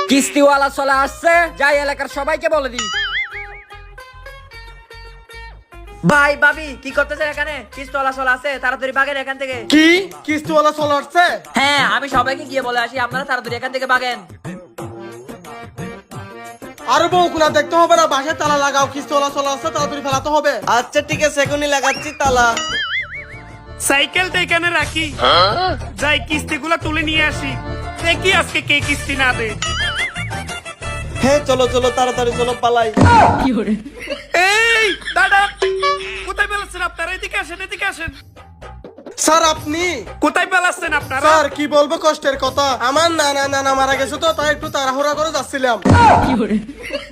কিস্তিওয়ালা চলে আসছে, যাই এলাকার সবাইকে বলে দিই। ভাই ভাবি কি করতেছেন এখানে? কিস্তিওয়ালা চলে আছে, তাড়াতাড়ি ভাগেন এখান থেকে। কি কিস্তিওয়ালা চলে আসছে? হ্যাঁ, আমি সবাইকে গিয়ে বলে আসি আপনারা তাড়াতাড়ি এখান থেকে ভাগেন। আর বউগুলা দেখতে হবে না, বাসায় তালা লাগাও, কিস্তিওয়ালা চলে আসছে, তাড়াতাড়ি ফেলাতে হবে। আচ্ছা ঠিক আছে, এখনই লাগাচ্ছি তালা। সাইকেলটা এখানে রাখি, যাই কিস্তিগুলো তুলে নিয়ে আসি, দেখি আজকে কে কিস্তি না দে। হ্যাঁ চলো চলো তাড়াতাড়ি চলো পালাই। এই দাদা, কোথায় পেলাচ্ছেন আপনারা? এদিকে আসেন, এদিকে আসেন। স্যার আপনি? কোথায় পেলাচ্ছেন আপনারা? স্যার কি বলবো কষ্টের কথা, আমার নানা মারা গেছে তো, তাই একটু তাড়াহুড়া করে যাচ্ছিলাম।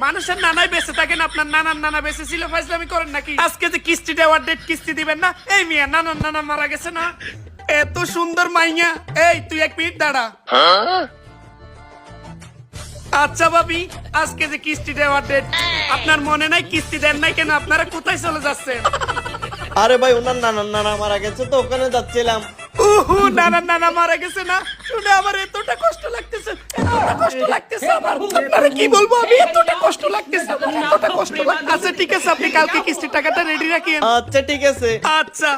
মানুষের নানাই বেঁচে থাকেন, আপনার নানার নানা বেঁচে ছিল, ফাইজলামি করেন নাকি? আজকে যে কিস্তি দেওয়ার ডেট, কিস্তি দিবেন না? এই মিয়া, নানার নানা মারা গেছে না? এত সুন্দর মাইয়া। এই তুই এক মিনিট দাঁড়া। আচ্ছা ভাবি, আজকে যে কিস্তি দেওয়ার ডেট, আপনার মনে নাই? কিস্তি দেন নাই কেন? আপনারা কোথায় চলে যাচ্ছেন? আরে ভাই ওনার নানা মারা গেছে তো ওখানে যাচ্ছিলাম। উহু, নানার নানা মারা গেছে না শুনে আমার এতটা কষ্ট লাগতেছে, এতটা কষ্ট লাগতেছে আমার। আপনারা কি বলবো, আমি এতটা কষ্ট লাগতেছে, আমার এতটা কষ্ট লাগতেছে। আচ্ছা ঠিক আছে, আপনি কালকে কিস্তির টাকাটা রেডি রাখেন। আচ্ছা ঠিক আছে। আচ্ছা,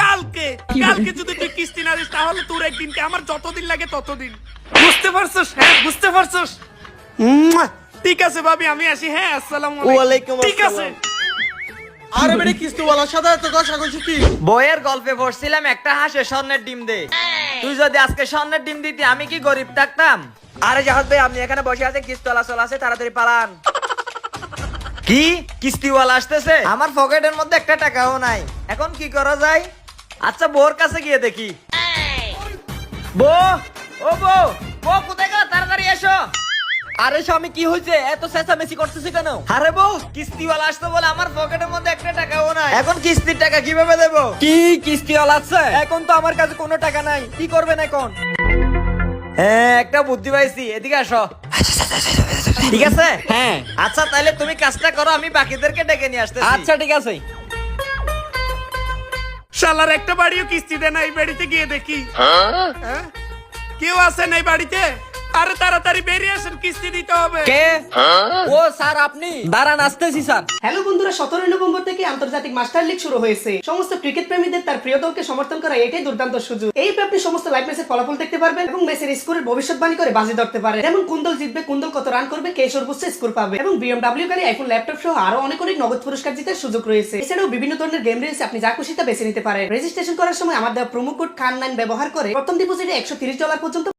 কালকে কালকে যদি তুই কিস্তি না দিস তাহলে তোর একদিনকে আমার যতদিন লাগে ততদিন। বুঝতে পারছস? হ্যাঁ বুঝতে পারছস? ঠিক আছে ভাবি, আমি আসি। হ্যাঁ, আসসালামু ওয়ালাইকুম আলাইকুম। ঠিক আছে। আসসালাম। আরে বেটা কিস্তিওয়ালার সাথে এত কষাকষি কি? বইয়ের গল্পে পড়ছিলাম একটা হাঁসে স্বর্ণের ডিম দে। তুই যদি আজকে স্বর্ণের ডিম দিতি, আমি কি গরিব থাকতাম? আরে জাহাজ ভাই, আপনি এখানে বসে আছেন, কিস্তিওয়ালা চলে আসে, তাড়াতাড়ি পালান। কি কিস্তিওয়ালা আসতেছে? আমার পকেটের মধ্যে একটা টাকাও নাই, এখন কি করা যায়? আচ্ছা বউর কাছে গিয়ে দেখি। বউ, ও বউ, বউ কোথায় গেল? তাড়াতাড়ি এসো। আরে স্বামী কি হয়েছে? এত চেঁচামেচি করতেছে কেন? আরে বউ, কিস্তিওয়ালা আসতে বলে আমার পকেটের মধ্যে একটা টাকাও নাই, এখন কিস্তির টাকা কিভাবে দেবো? কি কিস্তিওয়ালা আছে? এখন তো আমার কাছে কোনো টাকা নাই, কি করবেন এখন? হ্যাঁ, একটা বুদ্ধি পাইছি, এদিকে আসো। ঠিক আছে? হ্যাঁ। আচ্ছা তাহলে তুমি কাজটা করো, আমি বাকিদেরকে ডেকে নিয়ে আসতেছি। আচ্ছা ঠিক আছে। শালার একটা বাড়িও কিস্তি দেয় না, এই বাড়িতে গিয়ে দেখি। হ্যাঁ? কেউ আছে না এই বাড়িতে? আরে তাড়াতাড়ি বেরিয়ে আসেন, কিস্তি দিতে হবে। কে? ও স্যার আপনি দাঁড়ান, আসতেছি স্যার। হ্যালো বন্ধুরা, 17 নভেম্বর থেকে আন্তর্জাতিক মাস্টার লিগ শুরু হয়েছে। সমস্ত ক্রিকেট প্রেমীদের তার প্রিয় দলকে সমর্থন করা এটাই দুর্দান্ত সুযোগ। এই আপনি সমস্ত লাইভ ম্যাচের ফলাফল দেখতে পারবেন এবং ম্যাচের স্কোরের ভবিষ্যৎবাণী করে বাজি ধরতে পারেন, যেমন কোন দল জিতবে, কোন দল কত রান করবে, কে সর্বোচ্চ স্কোর পাবে, এবং BMW গাড়ি, আইফোন, ল্যাপটপ সহ আরো অনেক নগদ পুরস্কার জিতার সুযোগ রয়েছে। এছাড়াও বিভিন্ন ধরনের গেম রয়েছে, আপনি যা খুশি তা বেছে নিতে পারেন। রেজিস্ট্রেশন করার সময় আমার দেওয়া প্রোমো কোড খান9 ব্যবহার করে প্রথম ডিপোজিটে $130 পর্যন্ত